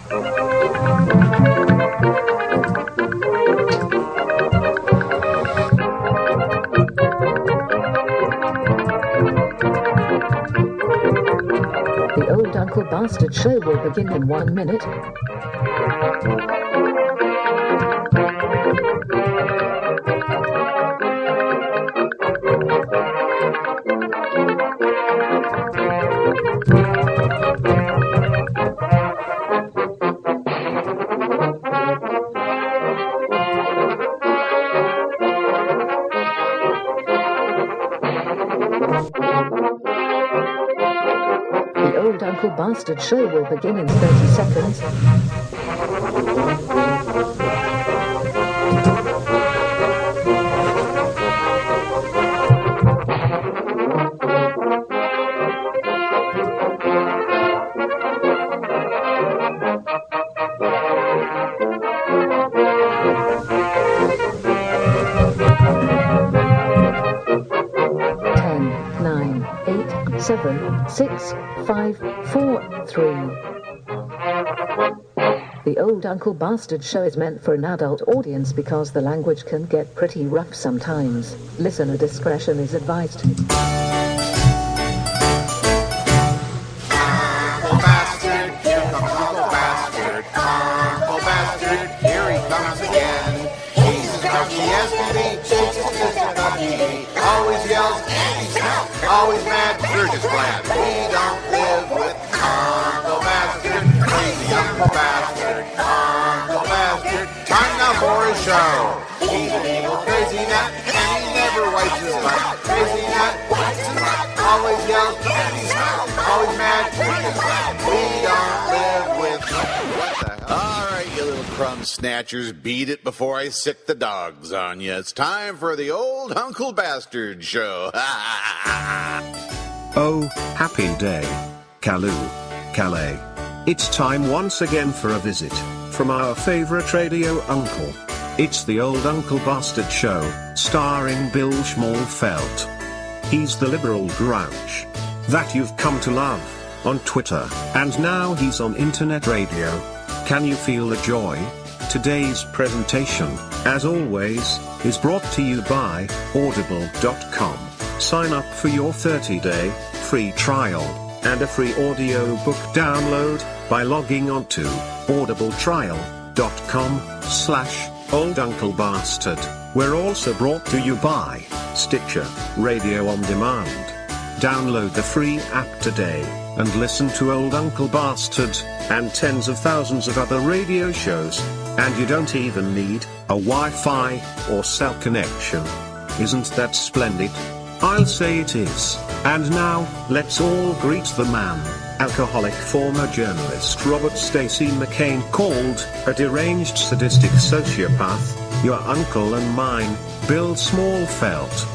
The Old Uncle Bastard Show will begin in 1 minute. The Old Uncle Bastard Show will begin in 30 seconds. 7, 6, 5, 4, 3. The Old Uncle Bastard Show is meant for an adult audience because the language can get pretty rough sometimes. Listener discretion is advised. Uncle Bastard, here comes Uncle Bastard. Uncle Bastard, here he comes again. He's as cocky as can be, shakes his fist at the TV. Always yells, and he's out. Always mad, we're just glad we don't live with Uncle Bastard. Crazy Uncle Bastard, Uncle Bastard. Time now for his show. He's an evil crazy nut, and he never wipes his butt. Crazy nut, wipes his butt. Always yells, and he's out. Always mad, we're just glad we don't live with what the hell? All right, you little crumb snatchers, beat it before I sick the dogs on you. It's time for the Old Uncle Bastard Show. Oh, happy day, Calais. It's time once again for a visit from our favorite radio uncle. It's the Old Uncle Bastard Show, starring Bill Schmalfelt. He's the liberal grouch that you've come to love on Twitter, and now he's on internet radio. Can you feel the joy? Today's presentation, as always, is brought to you by Audible.com. Sign up for your 30-day free trial and a free audiobook download by logging on to audibletrial.com/olduncle-bastard. We're also brought to you by Stitcher Radio on Demand. Download the free app today and listen to Old Uncle Bastard and tens of thousands of other radio shows. And you don't even need a Wi-Fi or cell connection. Isn't that splendid? I'll say it is. And now, let's all greet the man, alcoholic former journalist Robert Stacey McCain called a deranged sadistic sociopath, your uncle and mine, Bill Schmalfelt.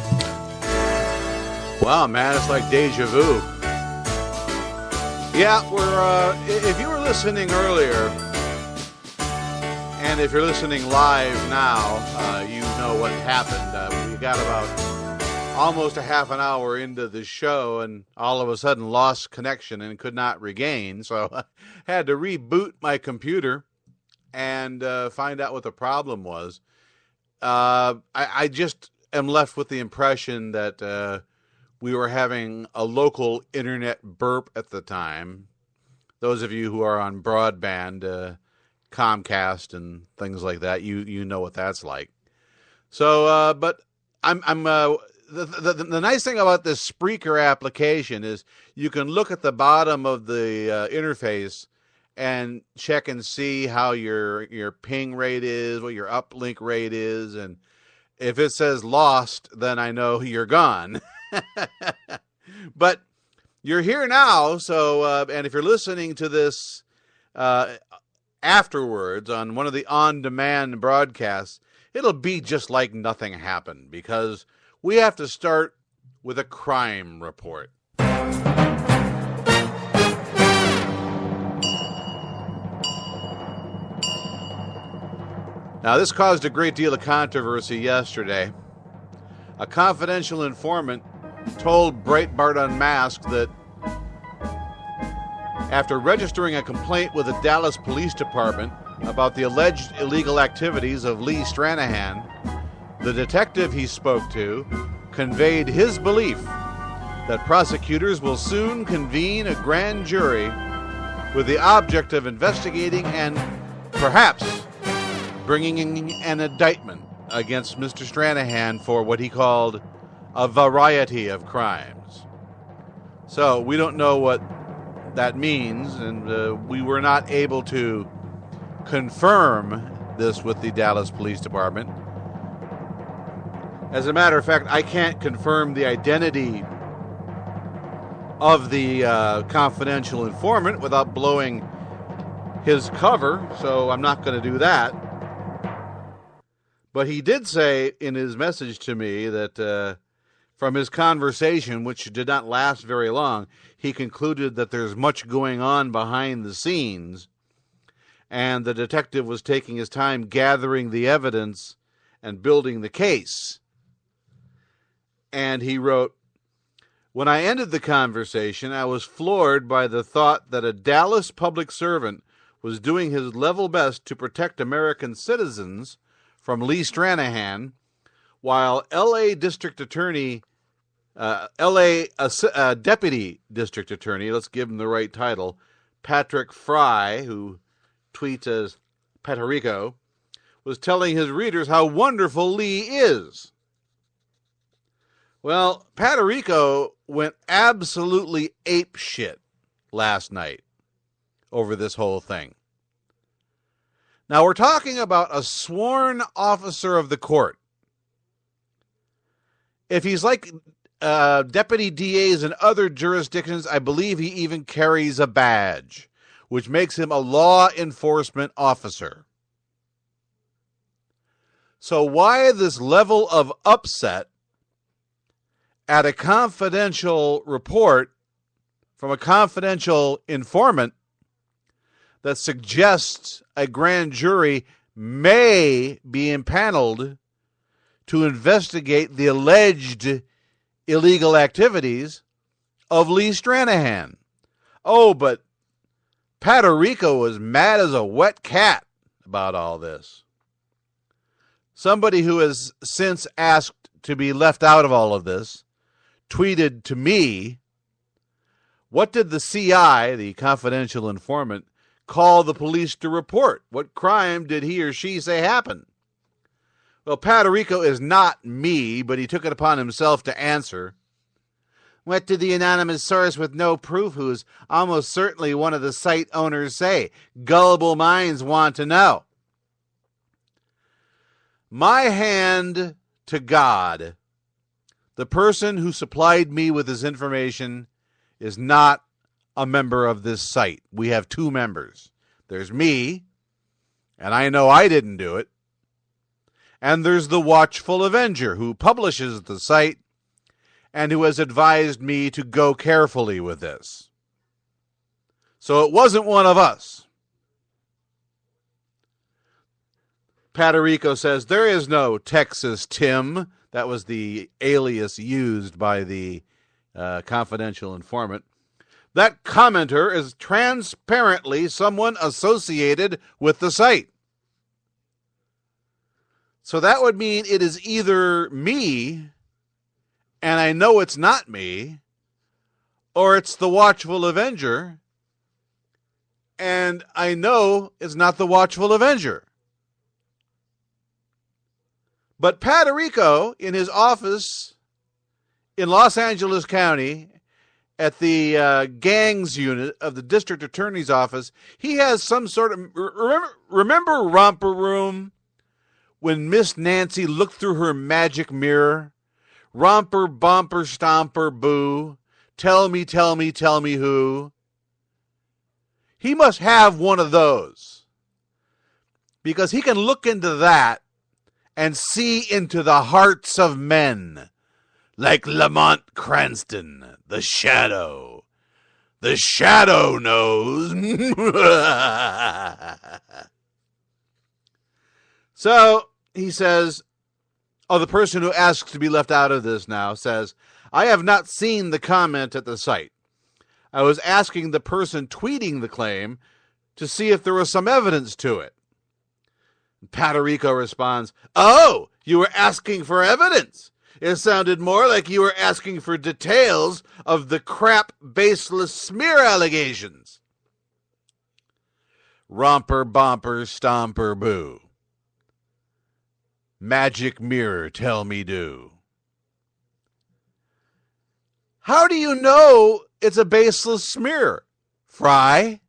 Wow, man, it's like deja vu. Yeah, we're, if you were listening earlier, and if you're listening live now, you know what happened. We got about almost a half an hour into the show and all of a sudden lost connection and could not regain. So I had to reboot my computer and find out what the problem was. I just am left with the impression that we were having a local internet burp at the time. Those of you who are on broadband, Comcast and things like that, you know what that's like. So, but the nice thing about this Spreaker application is you can look at the bottom of the interface and check and see how your ping rate is, what your uplink rate is, and if it says lost, then I know you're gone. But you're here now, so and if you're listening to this afterwards on one of the on-demand broadcasts, it'll be just like nothing happened, because we have to start with a crime report. Now, this caused a great deal of controversy yesterday. A confidential informant told Breitbart Unmasked that, after registering a complaint with the Dallas Police Department about the alleged illegal activities of Lee Stranahan, the detective he spoke to conveyed his belief that prosecutors will soon convene a grand jury with the object of investigating and perhaps bringing in an indictment against Mr. Stranahan for what he called a variety of crimes. So we don't know what that means, and we were not able to confirm this with the Dallas Police Department. As a matter of fact, I can't confirm the identity of the confidential informant without blowing his cover, so I'm not going to do that. But he did say in his message to me that from his conversation, which did not last very long, he concluded that there's much going on behind the scenes, and the detective was taking his time gathering the evidence and building the case. And he wrote, "When I ended the conversation, I was floored by the thought that a Dallas public servant was doing his level best to protect American citizens from Lee Stranahan, while L.A. District Attorney, Deputy District Attorney, let's give him the right title, Patrick Fry, who tweets as Patrico, was telling his readers how wonderful Lee is." Well, Patrico went absolutely apeshit last night over this whole thing. Now, we're talking about a sworn officer of the court. If he's like deputy DAs in other jurisdictions, I believe he even carries a badge, which makes him a law enforcement officer. So why this level of upset at a confidential report from a confidential informant that suggests a grand jury may be impaneled to investigate the alleged illegal activities of Lee Stranahan? Oh, but Patrico was mad as a wet cat about all this. Somebody who has since asked to be left out of all of this tweeted to me, "What did the CI, the confidential informant, call the police to report? What crime did he or she say happened?" Well, Patrico is not me, but he took it upon himself to answer. "What did the anonymous source with no proof, who's almost certainly one of the site owners, say? Gullible minds want to know." My hand to God, the person who supplied me with this information is not a member of this site. We have two members. There's me, and I know I didn't do it. And there's the Watchful Avenger, who publishes the site and who has advised me to go carefully with this. So it wasn't one of us. Patrico says, "There is no Texas Tim." That was the alias used by the confidential informant. "That commenter is transparently someone associated with the site." So that would mean it is either me, and I know it's not me, or it's the Watchful Avenger, and I know it's not the Watchful Avenger. But Patrico, in his office in Los Angeles County, at the gangs unit of the district attorney's office, he has some sort of... Remember Romper Room? When Miss Nancy looked through her magic mirror? Romper, bumper, stomper, boo. Tell me, tell me, tell me who. He must have one of those, because he can look into that and see into the hearts of men, like Lamont Cranston, the Shadow. The Shadow knows. So he says, the person who asks to be left out of this now says, "I have not seen the comment at the site. I was asking the person tweeting the claim to see if there was some evidence to it. Patarico responds, "Oh, you were asking for evidence. It sounded more like you were asking for details of the crap, baseless smear allegations." Romper, bomper, stomper, boo. Magic mirror, tell me do. How do you know it's a baseless smear, Fry?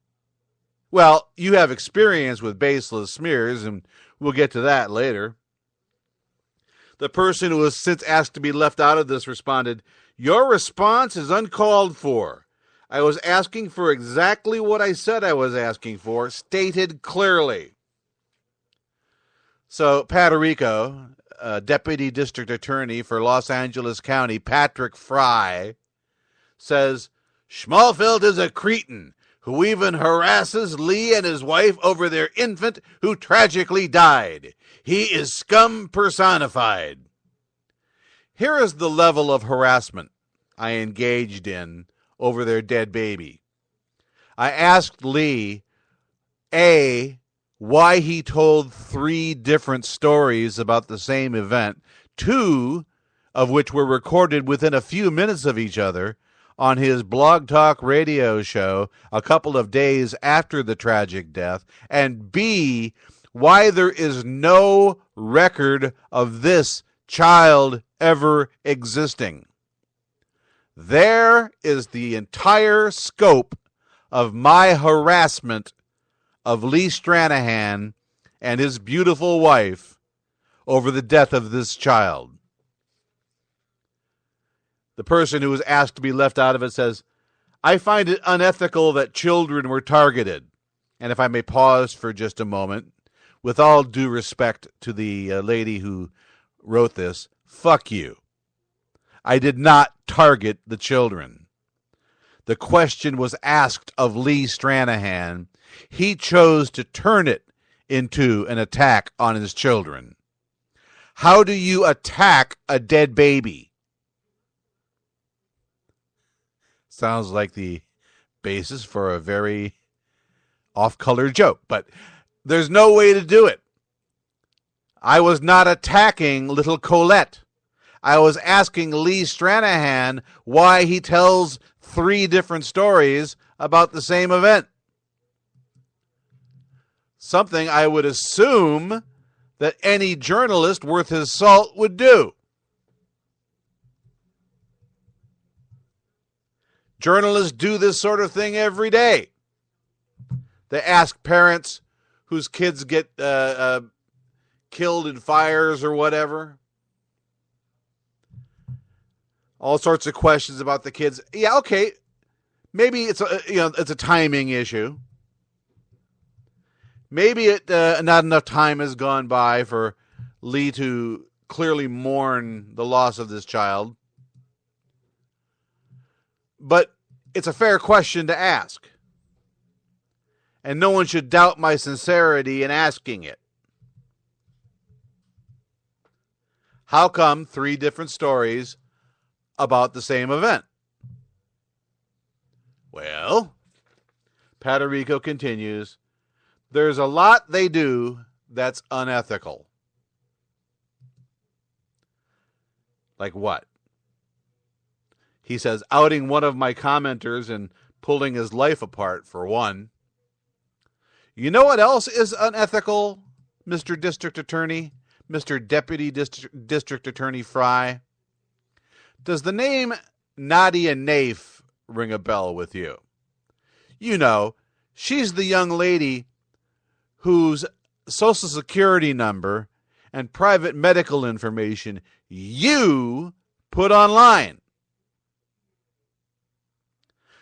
Well, you have experience with baseless smears, and we'll get to that later. The person who was since asked to be left out of this responded, "Your response is uncalled for. I was asking for exactly what I said I was asking for, stated clearly." So Patarico, Deputy District Attorney for Los Angeles County, Patrick Fry, says, "Schmalfeld is a cretin who even harasses Lee and his wife over their infant who tragically died. He is scum personified." Here is the level of harassment I engaged in over their dead baby. I asked Lee, A, why he told 3 different stories about the same event, 2 of which were recorded within a few minutes of each other on his Blog Talk radio show a couple of days after the tragic death, and B, why there is no record of this child ever existing. There is the entire scope of my harassment of Lee Stranahan and his beautiful wife over the death of this child. The person who was asked to be left out of it says, "I find it unethical that children were targeted." And if I may pause for just a moment, with all due respect to the lady who wrote this, fuck you. I did not target the children. The question was asked of Lee Stranahan. He chose to turn it into an attack on his children. How do you attack a dead baby? Sounds like the basis for a very off-color joke, but there's no way to do it. I was not attacking little Colette. I was asking Lee Stranahan why he tells 3 different stories about the same event. Something I would assume that any journalist worth his salt would do. Journalists do this sort of thing every day. They ask parents whose kids get killed in fires or whatever. All sorts of questions about the kids. Yeah, okay. Maybe it's a timing issue. Maybe not enough time has gone by for Lee to clearly mourn the loss of this child. But it's a fair question to ask. And no one should doubt my sincerity in asking it. How come 3 different stories about the same event? Well, Patarico continues, there's a lot they do that's unethical. Like what? He says, outing one of my commenters and pulling his life apart, for one. You know what else is unethical, Mr. District Attorney, Mr. Deputy District Attorney Fry? Does the name Nadia Naif ring a bell with you? You know, she's the young lady whose Social Security number and private medical information you put online.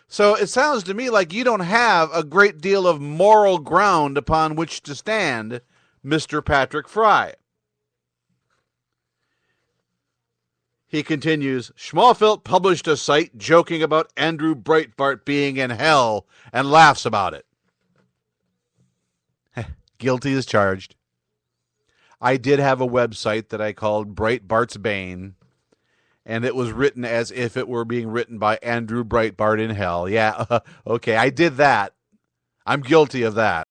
So it sounds to me like you don't have a great deal of moral ground upon which to stand, Mr. Patrick Fry. He continues, Schmalfeld published a site joking about Andrew Breitbart being in hell and laughs about it. Guilty as charged. I did have a website that I called Breitbart's Bane, and it was written as if it were being written by Andrew Breitbart in hell. Yeah, okay, I did that. I'm guilty of that.